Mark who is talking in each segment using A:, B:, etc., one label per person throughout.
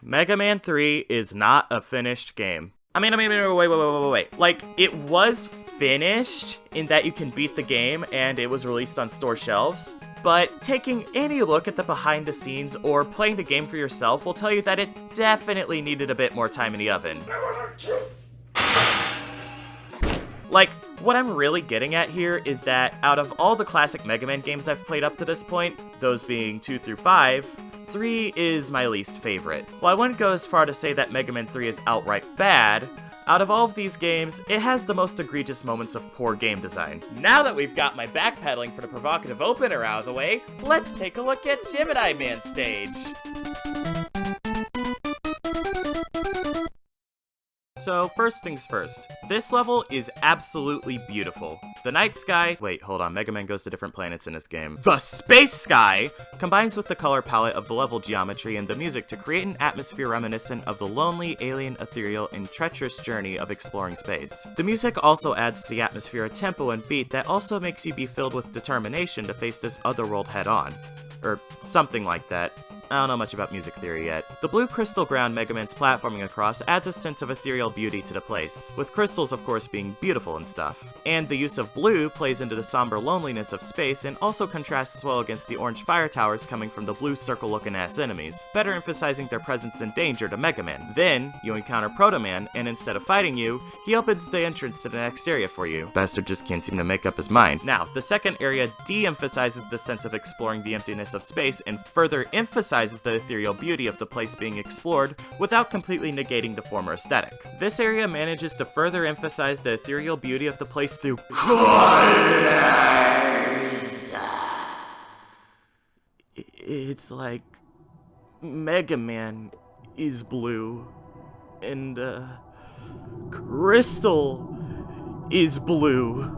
A: Mega Man 3 is not a finished game. I mean, wait. Like, it was finished in that you can beat the game and it was released on store shelves, but taking any look at the behind the scenes or playing the game for yourself will tell you that it definitely needed a bit more time in the oven. Like, what I'm really getting at here is that out of all the classic Mega Man games I've played up to this point, those being 2 through 5, 3 is my least favorite. While I wouldn't go as far to say that Mega Man 3 is outright bad, out of all of these games, it has the most egregious moments of poor game design. Now that we've got my backpedaling for the provocative opener out of the way, let's take a look at Gemini Man stage. So, first things first, this level is absolutely beautiful. The night sky, wait, hold on, Mega Man goes to different planets in this game. The space sky combines with the color palette of the level geometry and the music to create an atmosphere reminiscent of the lonely, alien, ethereal, and treacherous journey of exploring space. The music also adds to the atmosphere a tempo and beat that also makes you be filled with determination to face this other world head on. Or something like that. I don't know much about music theory yet. The blue crystal ground Mega Man's platforming across adds a sense of ethereal beauty to the place, with crystals of course being beautiful and stuff. And the use of blue plays into the somber loneliness of space and also contrasts well against the orange fire towers coming from the blue circle-looking ass enemies, better emphasizing their presence and danger to Mega Man. Then, you encounter Proto Man, and instead of fighting you, he opens the entrance to the next area for you. Bastard just can't seem to make up his mind. Now, the second area de-emphasizes the sense of exploring the emptiness of space and further emphasizes the ethereal beauty of the place being explored without completely negating the former aesthetic. This area manages to further emphasize the ethereal beauty of the place through colors. It's like Mega Man is blue and Crystal is blue.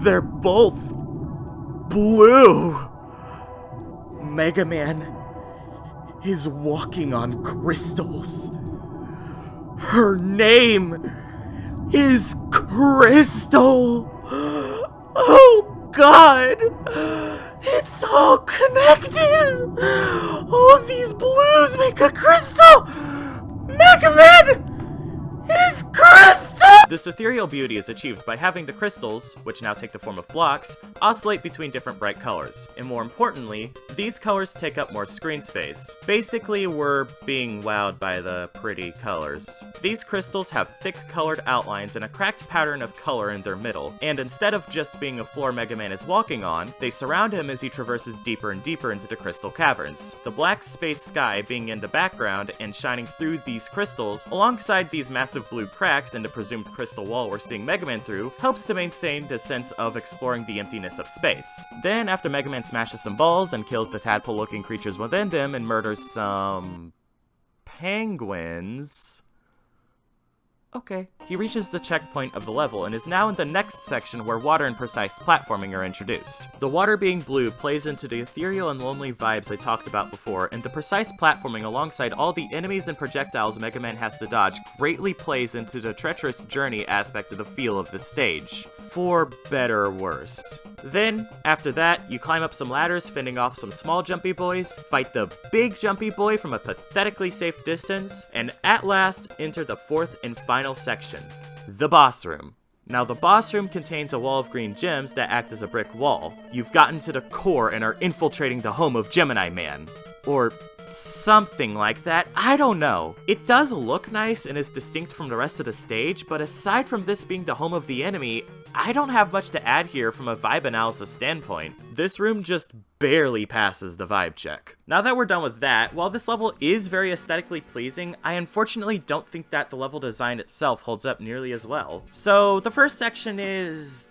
A: They're both blue. Mega Man is walking on crystals. Her name is Crystal. Oh God, it's all connected. All these blues make a crystal. Mega Man is Crystal. This ethereal beauty is achieved by having the crystals, which now take the form of blocks, oscillate between different bright colors. And more importantly, these colors take up more screen space. Basically, we're being wowed by the pretty colors. These crystals have thick colored outlines and a cracked pattern of color in their middle, and instead of just being a floor Mega Man is walking on, they surround him as he traverses deeper and deeper into the crystal caverns. The black space sky being in the background and shining through these crystals, alongside these massive blue cracks in the presumed crystal wall we're seeing Mega Man through, helps to maintain the sense of exploring the emptiness of space. Then, after Mega Man smashes some balls and kills the tadpole-looking creatures within them and murders some penguins, okay. He reaches the checkpoint of the level and is now in the next section where water and precise platforming are introduced. The water being blue plays into the ethereal and lonely vibes I talked about before, and the precise platforming alongside all the enemies and projectiles Mega Man has to dodge greatly plays into the treacherous journey aspect of the feel of the stage. For better or worse. Then, after that, you climb up some ladders, fending off some small jumpy boys, fight the big jumpy boy from a pathetically safe distance, and at last, enter the fourth and final section, the boss room. Now, the boss room contains a wall of green gems that act as a brick wall. You've gotten to the core and are infiltrating the home of Gemini Man. Or something like that, I don't know. It does look nice and is distinct from the rest of the stage, but aside from this being the home of the enemy, I don't have much to add here from a vibe analysis standpoint. This room just barely passes the vibe check. Now that we're done with that, while this level is very aesthetically pleasing, I unfortunately don't think that the level design itself holds up nearly as well. So the first section is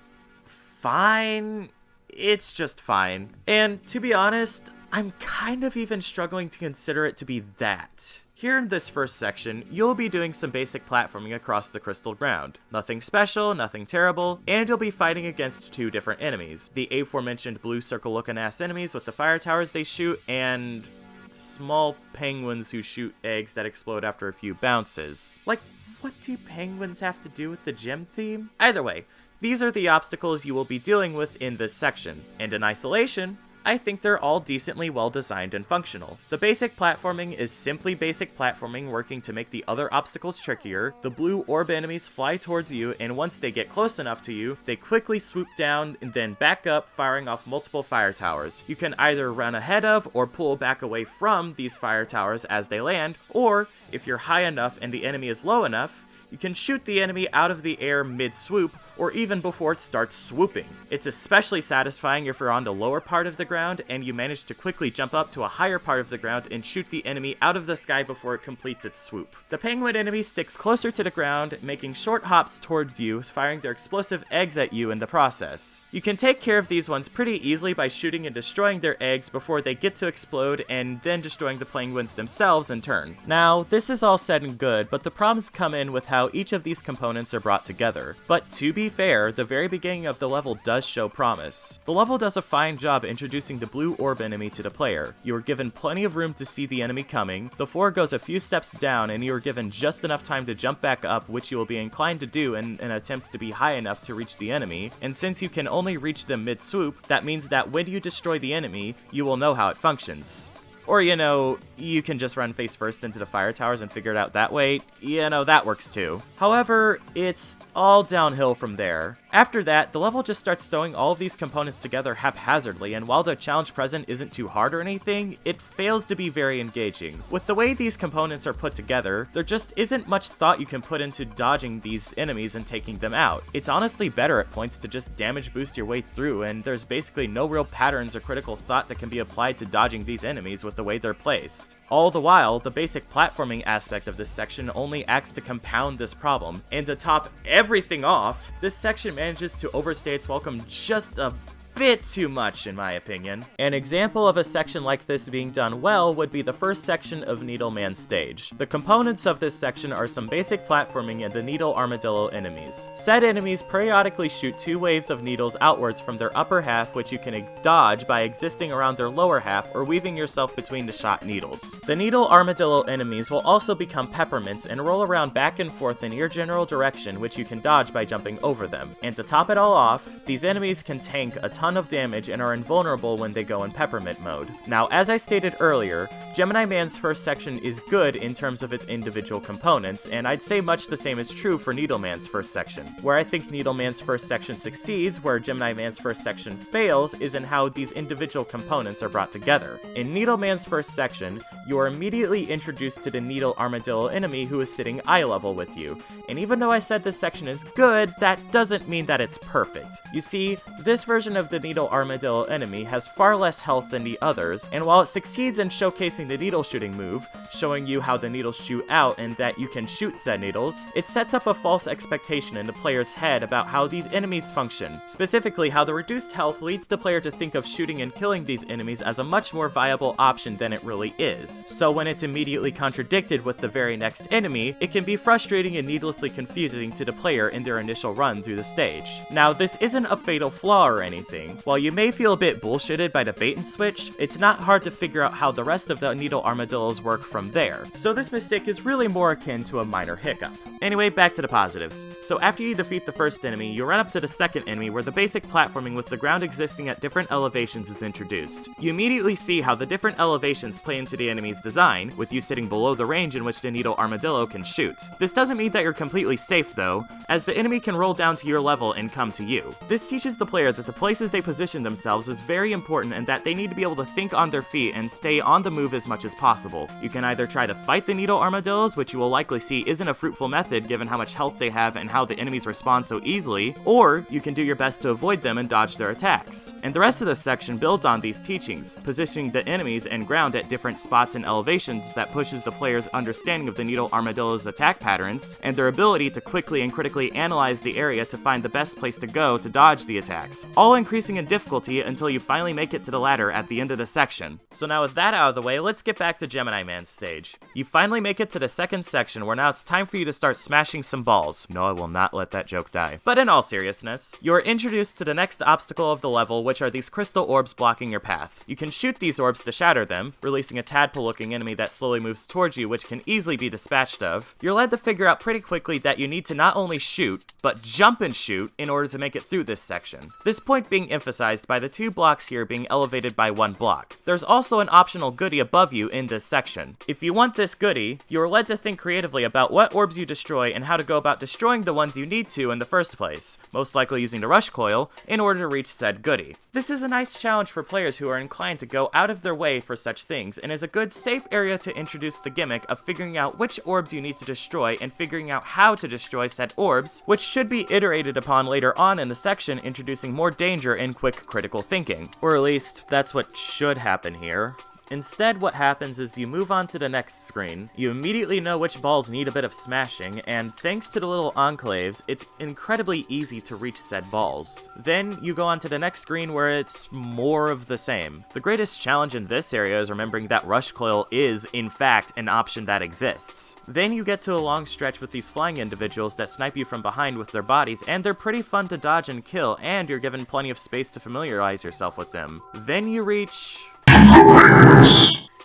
A: fine. It's just fine. And to be honest, I'm kind of even struggling to consider it to be that. Here in this first section, you'll be doing some basic platforming across the crystal ground. Nothing special, nothing terrible, and you'll be fighting against two different enemies. The aforementioned blue circle looking ass enemies with the fire towers they shoot, and small penguins who shoot eggs that explode after a few bounces. Like, what do penguins have to do with the gym theme? Either way, these are the obstacles you will be dealing with in this section, and in isolation, I think they're all decently well designed and functional. The basic platforming is simply basic platforming working to make the other obstacles trickier. The blue orb enemies fly towards you, and once they get close enough to you, they quickly swoop down and then back up, firing off multiple fire towers. You can either run ahead of or pull back away from these fire towers as they land, or if you're high enough and the enemy is low enough, you can shoot the enemy out of the air mid-swoop, or even before it starts swooping. It's especially satisfying if you're on the lower part of the ground and you manage to quickly jump up to a higher part of the ground and shoot the enemy out of the sky before it completes its swoop. The penguin enemy sticks closer to the ground, making short hops towards you, firing their explosive eggs at you in the process. You can take care of these ones pretty easily by shooting and destroying their eggs before they get to explode, and then destroying the penguins themselves in turn. Now, this is all said and good, but the problems come in with how each of these components are brought together. But to be fair, the very beginning of the level does show promise. The level does a fine job introducing the blue orb enemy to the player. You are given plenty of room to see the enemy coming, the floor goes a few steps down, and you are given just enough time to jump back up, which you will be inclined to do in an attempt to be high enough to reach the enemy, and since you can only reach them mid-swoop, that means that when you destroy the enemy, you will know how it functions. Or, you can just run face first into the fire towers and figure it out that way. That works too. However, it's all downhill from there. After that, the level just starts throwing all of these components together haphazardly, and while the challenge present isn't too hard or anything, it fails to be very engaging. With the way these components are put together, there just isn't much thought you can put into dodging these enemies and taking them out. It's honestly better at points to just damage boost your way through, and there's basically no real patterns or critical thought that can be applied to dodging these enemies with the way they're placed. All the while, the basic platforming aspect of this section only acts to compound this problem, and to top everything off, this section manages to overstay its welcome just a bit too much, in my opinion. An example of a section like this being done well would be the first section of Needleman's stage. The components of this section are some basic platforming and the needle armadillo enemies. Said enemies periodically shoot 2 waves of needles outwards from their upper half, which you can dodge by existing around their lower half or weaving yourself between the shot needles. The needle armadillo enemies will also become peppermints and roll around back and forth in your general direction, which you can dodge by jumping over them. And to top it all off, these enemies can tank a ton of damage and are invulnerable when they go in peppermint mode. Now, as I stated earlier, Gemini Man's first section is good in terms of its individual components, and I'd say much the same is true for Needleman's first section. Where I think Needleman's first section succeeds, where Gemini Man's first section fails, is in how these individual components are brought together. In Needleman's first section, you are immediately introduced to the needle armadillo enemy who is sitting eye level with you, and even though I said this section is good, that doesn't mean that it's perfect. You see, this version of the needle armadillo enemy has far less health than the others, and while it succeeds in showcasing the needle shooting move, showing you how the needles shoot out and that you can shoot said needles, it sets up a false expectation in the player's head about how these enemies function. Specifically, how the reduced health leads the player to think of shooting and killing these enemies as a much more viable option than it really is. So when it's immediately contradicted with the very next enemy, it can be frustrating and needlessly confusing to the player in their initial run through the stage. Now, this isn't a fatal flaw or anything. While you may feel a bit bullshitted by the bait and switch, it's not hard to figure out how the rest of the needle armadillos work from there. So this mistake is really more akin to a minor hiccup. Anyway, back to the positives. So after you defeat the first enemy, you run up to the second enemy where the basic platforming with the ground existing at different elevations is introduced. You immediately see how the different elevations play into the enemy's design, with you sitting below the range in which the needle armadillo can shoot. This doesn't mean that you're completely safe though, as the enemy can roll down to your level and come to you. This teaches the player that the places they position themselves is very important and that they need to be able to think on their feet and stay on the move as much as possible. You can either try to fight the needle armadillos, which you will likely see isn't a fruitful method given how much health they have and how the enemies respond so easily, or you can do your best to avoid them and dodge their attacks. And the rest of this section builds on these teachings, positioning the enemies and ground at different spots and elevations that pushes the player's understanding of the needle armadillo's attack patterns, and their ability to quickly and critically analyze the area to find the best place to go to dodge the attacks, all increasing in difficulty until you finally make it to the ladder at the end of the section. So now with that out of the way, let's get back to Gemini Man's stage. You finally make it to the second section where now it's time for you to start smashing some balls. No, I will not let that joke die. But in all seriousness, you are introduced to the next obstacle of the level, which are these crystal orbs blocking your path. You can shoot these orbs to shatter them, releasing a tadpole-looking enemy that slowly moves towards you, which can easily be dispatched of. You're led to figure out pretty quickly that you need to not only shoot, but jump and shoot in order to make it through this section. This point being being emphasized by the 2 blocks here being elevated by 1 block. There's also an optional goodie above you in this section. If you want this goodie, you are led to think creatively about what orbs you destroy and how to go about destroying the ones you need to in the first place, most likely using the rush coil, in order to reach said goodie. This is a nice challenge for players who are inclined to go out of their way for such things, and is a good safe area to introduce the gimmick of figuring out which orbs you need to destroy and figuring out how to destroy said orbs, which should be iterated upon later on in the section, introducing more danger and quick critical thinking. Or at least, that's what should happen here. Instead, what happens is you move on to the next screen, you immediately know which balls need a bit of smashing, and thanks to the little enclaves, it's incredibly easy to reach said balls. Then, you go on to the next screen where it's more of the same. The greatest challenge in this area is remembering that rush coil is, in fact, an option that exists. Then you get to a long stretch with these flying individuals that snipe you from behind with their bodies, and they're pretty fun to dodge and kill, and you're given plenty of space to familiarize yourself with them. Then you reach...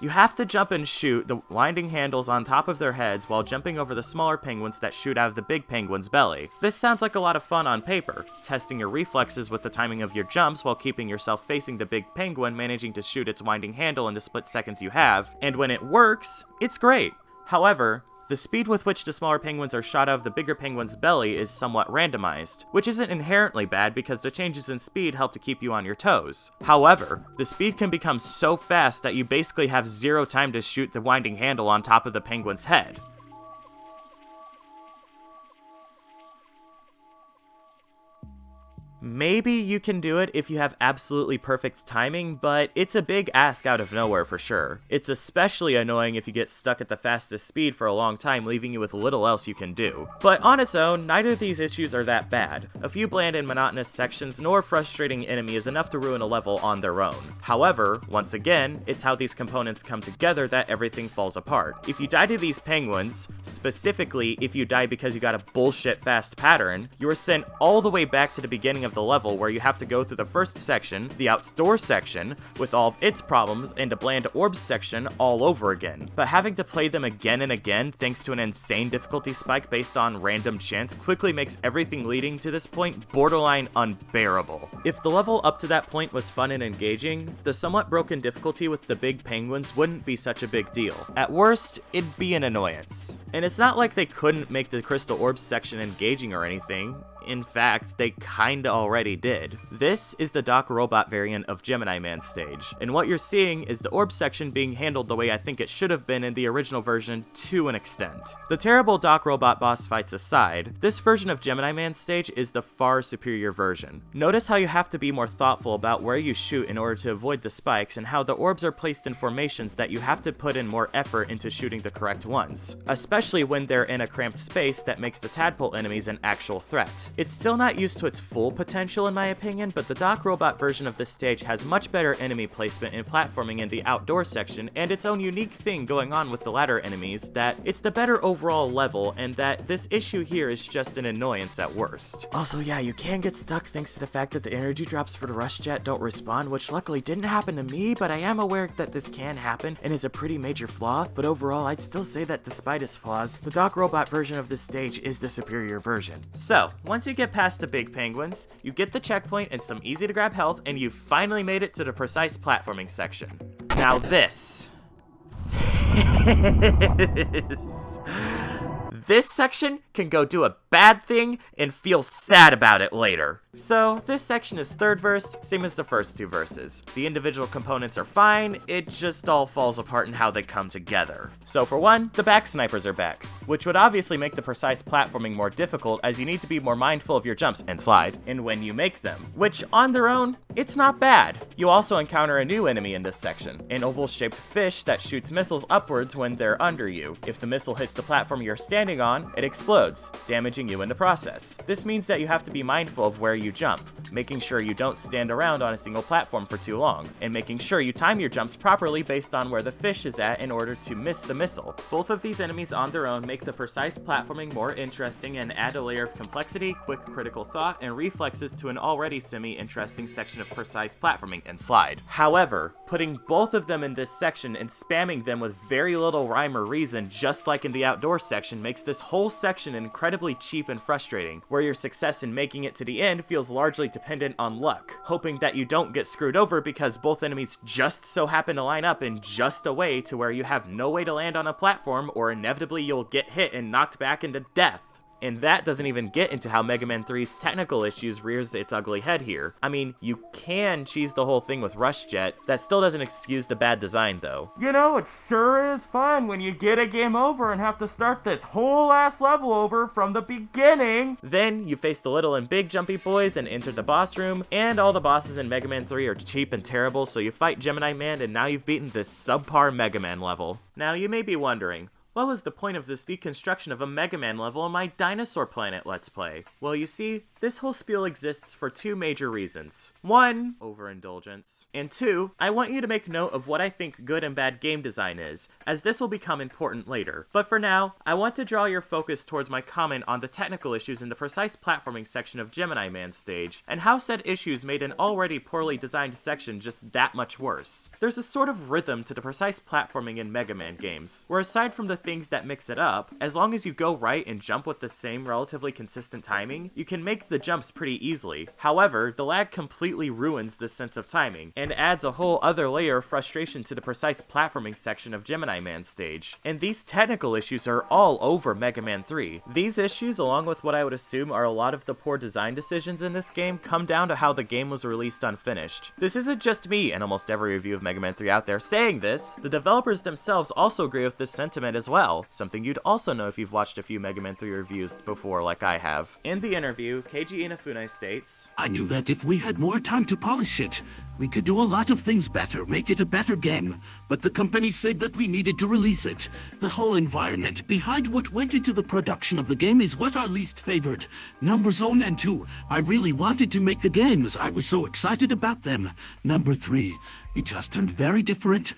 A: You have to jump and shoot the winding handles on top of their heads while jumping over the smaller penguins that shoot out of the big penguin's belly. This sounds like a lot of fun on paper, testing your reflexes with the timing of your jumps while keeping yourself facing the big penguin, managing to shoot its winding handle in the split seconds you have, and when it works, it's great. However, the speed with which the smaller penguins are shot out of the bigger penguin's belly is somewhat randomized, which isn't inherently bad because the changes in speed help to keep you on your toes. However, the speed can become so fast that you basically have 0 time to shoot the winding handle on top of the penguin's head. Maybe you can do it if you have absolutely perfect timing, but it's a big ask out of nowhere for sure. It's especially annoying if you get stuck at the fastest speed for a long time, leaving you with little else you can do. But on its own, neither of these issues are that bad. A few bland and monotonous sections nor frustrating enemy is enough to ruin a level on their own. However, once again, it's how these components come together that everything falls apart. If you die to these penguins, specifically if you die because you got a bullshit fast pattern, you are sent all the way back to the beginning of the level where you have to go through the first section, the outdoor section, with all of its problems, and the bland orbs section all over again. But having to play them again and again thanks to an insane difficulty spike based on random chance quickly makes everything leading to this point borderline unbearable. If the level up to that point was fun and engaging, the somewhat broken difficulty with the big penguins wouldn't be such a big deal. At worst, it'd be an annoyance. And it's not like they couldn't make the crystal orbs section engaging or anything. In fact, they kinda already did. This is the Doc Robot variant of Gemini Man stage, and what you're seeing is the orb section being handled the way I think it should have been in the original version to an extent. The terrible Doc Robot boss fights aside, this version of Gemini Man stage is the far superior version. Notice how you have to be more thoughtful about where you shoot in order to avoid the spikes, and how the orbs are placed in formations that you have to put in more effort into shooting the correct ones, especially when they're in a cramped space that makes the tadpole enemies an actual threat. It's still not used to its full potential in my opinion, but the Doc Robot version of this stage has much better enemy placement and platforming in the outdoor section, and its own unique thing going on with the ladder enemies, that it's the better overall level, and that this issue here is just an annoyance at worst. Also, yeah, you can get stuck thanks to the fact that the energy drops for the rush jet don't respawn, which luckily didn't happen to me, but I am aware that this can happen and is a pretty major flaw, but overall I'd still say that despite its flaws, the Doc Robot version of this stage is the superior version. So, once you get past the big penguins, you get the checkpoint and some easy to grab health, and you finally made it to the precise platforming section. Now this section can go do a bad thing and feel sad about it later. So, this section is third verse, same as the first 2 verses. The individual components are fine, it just all falls apart in how they come together. So for one, the back snipers are back, which would obviously make the precise platforming more difficult as you need to be more mindful of your jumps and slide, and when you make them, which on their own, it's not bad. You also encounter a new enemy in this section, an oval-shaped fish that shoots missiles upwards when they're under you. If the missile hits the platform you're standing on, it explodes, damaging you in the process. This means that you have to be mindful of where you jump, making sure you don't stand around on a single platform for too long, and making sure you time your jumps properly based on where the fish is at in order to miss the missile. Both of these enemies on their own make the precise platforming more interesting and add a layer of complexity, quick critical thought, and reflexes to an already semi-interesting section of precise platforming and slide. However, putting both of them in this section and spamming them with very little rhyme or reason, just like in the outdoor section, makes this whole section incredibly cheap and frustrating, where your success in making it to the end feels feels largely dependent on luck, hoping that you don't get screwed over because both enemies just so happen to line up in just a way to where you have no way to land on a platform, or inevitably you'll get hit and knocked back into death. And that doesn't even get into how Mega Man 3's technical issues rears its ugly head here. I mean, you can cheese the whole thing with Rush Jet. That still doesn't excuse the bad design, though.
B: You know, it sure is fun when you get a game over and have to start this whole ass level over from the beginning.
A: Then, you face the little and big jumpy boys and enter the boss room, and all the bosses in Mega Man 3 are cheap and terrible, so you fight Gemini Man and now you've beaten this subpar Mega Man level. Now, you may be wondering, what was the point of this deconstruction of a Mega Man level in my Dinosaur Planet Let's Play? Well, you see, this whole spiel exists for two major reasons. One, overindulgence. And two, I want you to make note of what I think good and bad game design is, as this will become important later. But for now, I want to draw your focus towards my comment on the technical issues in the precise platforming section of Gemini Man's stage, and how said issues made an already poorly designed section just that much worse. There's a sort of rhythm to the precise platforming in Mega Man games, where aside from the things that mix it up, as long as you go right and jump with the same relatively consistent timing, you can make the jumps pretty easily. However, the lag completely ruins this sense of timing, and adds a whole other layer of frustration to the precise platforming section of Gemini Man's stage. And these technical issues are all over Mega Man 3. These issues, along with what I would assume are a lot of the poor design decisions in this game, come down to how the game was released unfinished. This isn't just me and almost every review of Mega Man 3 out there saying this. The developers themselves also agree with this sentiment as well, something you'd also know if you've watched a few Mega Man 3 reviews before like I have. In the interview, Keiji Inafune states,
C: "I knew that if we had more time to polish it, we could do a lot of things better, make it a better game. But the company said that we needed to release it. The whole environment behind what went into the production of the game is what our least favored. Number 1 and 2, I really wanted to make the games. I was so excited about them. Number 3, it just turned very different."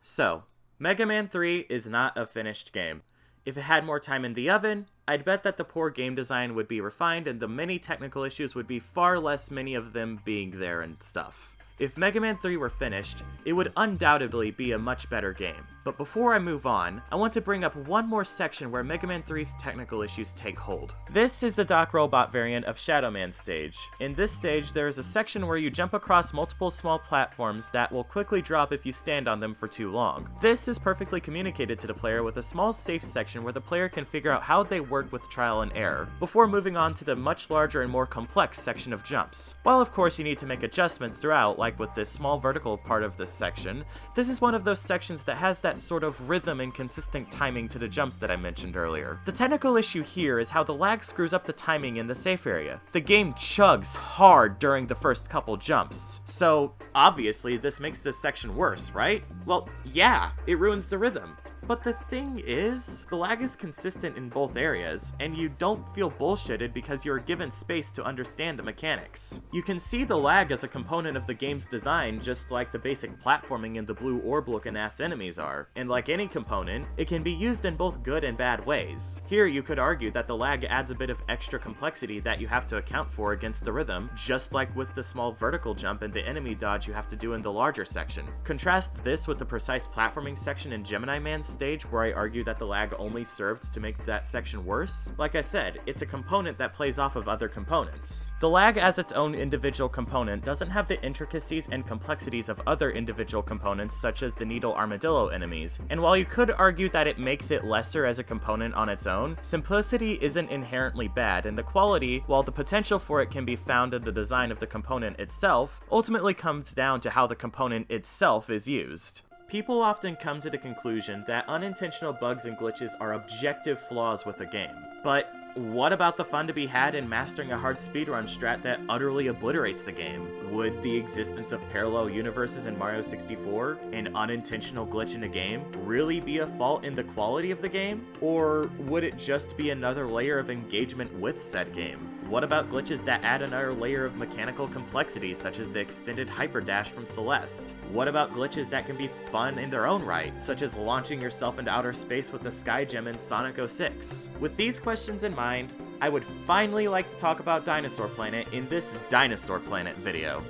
A: So, Mega Man 3 is not a finished game. If it had more time in the oven, I'd bet that the poor game design would be refined and the many technical issues would be far less, many of them being there and stuff. If Mega Man 3 were finished, it would undoubtedly be a much better game. But before I move on, I want to bring up one more section where Mega Man 3's technical issues take hold. This is the Doc Robot variant of Shadow Man's stage. In this stage, there is a section where you jump across multiple small platforms that will quickly drop if you stand on them for too long. This is perfectly communicated to the player with a small safe section where the player can figure out how they work with trial and error, before moving on to the much larger and more complex section of jumps. While of course you need to make adjustments throughout, like with this small vertical part of this section, this is one of those sections that has that sort of rhythm and consistent timing to the jumps that I mentioned earlier. The technical issue here is how the lag screws up the timing in the safe area. The game chugs hard during the first couple jumps. So, obviously this makes this section worse, right? Well, yeah, it ruins the rhythm. But the thing is, the lag is consistent in both areas, and you don't feel bullshitted because you're given space to understand the mechanics. You can see the lag as a component of the game's design, just like the basic platforming in the blue orb-looking ass enemies are. And like any component, it can be used in both good and bad ways. Here you could argue that the lag adds a bit of extra complexity that you have to account for against the rhythm, just like with the small vertical jump and the enemy dodge you have to do in the larger section. Contrast this with the precise platforming section in Gemini Man's stage, where I argue that the lag only served to make that section worse. Like I said, it's a component that plays off of other components. The lag as its own individual component doesn't have the intricacies and complexities of other individual components such as the Needle Armadillo enemies, and while you could argue that it makes it lesser as a component on its own, simplicity isn't inherently bad, and the quality, while the potential for it can be found in the design of the component itself, ultimately comes down to how the component itself is used. People often come to the conclusion that unintentional bugs and glitches are objective flaws with a game. But what about the fun to be had in mastering a hard speedrun strat that utterly obliterates the game? Would the existence of parallel universes in Mario 64, an unintentional glitch in a game, really be a fault in the quality of the game? Or would it just be another layer of engagement with said game? What about glitches that add another layer of mechanical complexity, such as the extended hyperdash from Celeste? What about glitches that can be fun in their own right, such as launching yourself into outer space with the Sky Gem in Sonic 06? With these questions in mind, I would finally like to talk about Dinosaur Planet in this Dinosaur Planet video.